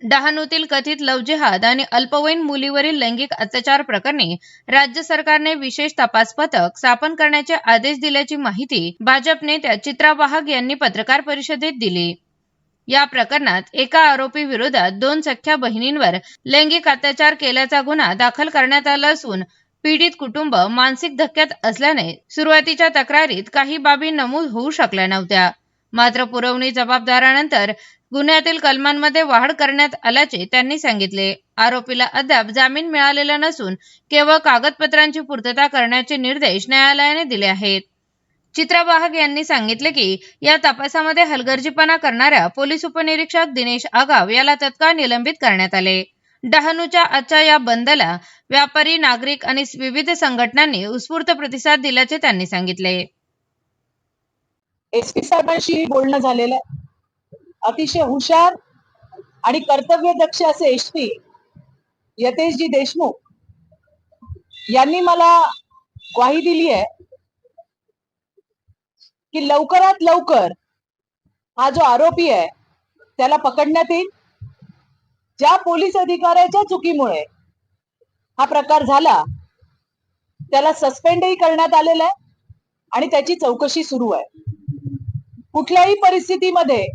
डहाणूतील कथित लव्ह जिहाद आणि अल्पवयीन मुलीवरील लैंगिक अत्याचार प्रकरणी राज्य सरकारने विशेष तपास पथक स्थापन करण्याचे आदेश दिल्याची माहिती भाजप नेत्या चित्रा वाहक यांनी पत्रकार परिषदेत दिली। या प्रकरणात एका आरोपी विरोधात 2 सख्ख्या बहिणींवर लैंगिक अत्याचार केल्याचा गुन्हा दाखल करण्यात आला असून पीडित कुटुंब मानसिक धक्क्यात असल्याने सुरुवातीच्या तक्रारीत काही बाबी नमूद होऊ शकल्या नव्हत्या। मात्र पुरवणी जबाबदारानंतर गुन्ह्यातील कलमांमध्ये वाढ करण्यात आल्याचे त्यांनी सांगितले। आरोपीला अद्याप जामीन मिळालेला नसून केवळ कागदपत्रांची पूर्तता करण्याचे निर्देश न्यायालयाने दिले आहेत। चित्रा वाहक यांनी सांगितले की या तपासामध्ये हलगर्जीपणा करणाऱ्या पोलीस उपनिरीक्षक दिनेश आगाव याला तत्काळ निलंबित करण्यात आले। डहाणूच्या आजच्या या बंदला व्यापारी, नागरिक आणि विविध संघटनांनी उत्स्फूर्त प्रतिसाद दिल्याचे त्यांनी सांगितले। एसपी साहेबांशी बोलणं झालेलं आहे। अतिशय हुशार आणि कर्तव्यदक्ष असे एसपी यतेशजी देशमुख यांनी मला ग्वाही दिली आहे की लवकरात लवकर हा जो आरोपी आहे त्याला पकडण्यात येईल। ज्या पोलीस अधिकाऱ्याच्या चुकीमुळे हा प्रकार झाला त्याला सस्पेंडही करण्यात आलेला आहे आणि त्याची चौकशी सुरू आहे। कुठल्याही परिस्थितीमध्ये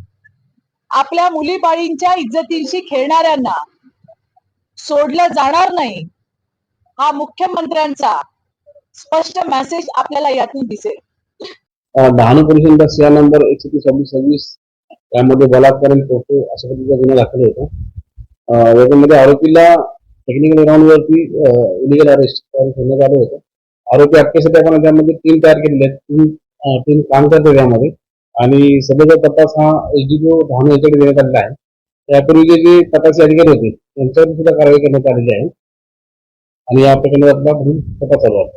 आपल्या मुलीबाळींच्या इज्जतीशी खेळणाऱ्यांना सोडलं जाणार नाही, हा मुख्यमंत्र्यांचा स्पष्ट मेसेज आपल्याला यातून दिसेल। डहाणू पोलीस स्टेशन नंबर 126 यामध्ये बलात्कार पोक्सो अशा पद्धतीचा गुन्हा दाखल होता। याच्यामध्ये आरोपीला टेक्निकल ग्राउंड वरती इलिगल अरेस्ट करण्यात आलं होतं। आरोपी अटकेसाठी आपण त्यामध्ये 3 तयार केलेले आहेत। 3 काम करते त्यामध्ये आणि सध्याचा तपास हा एसडीपीओ डहाणू याच्याकडे देण्यात आलेला आहे। त्यापूर्वी जे तपासी अधिकारी होते त्यांच्यावर सुद्धा कारवाई करण्यात आलेली आहे आणि या प्रकरणात आपला तपास चालू आहे।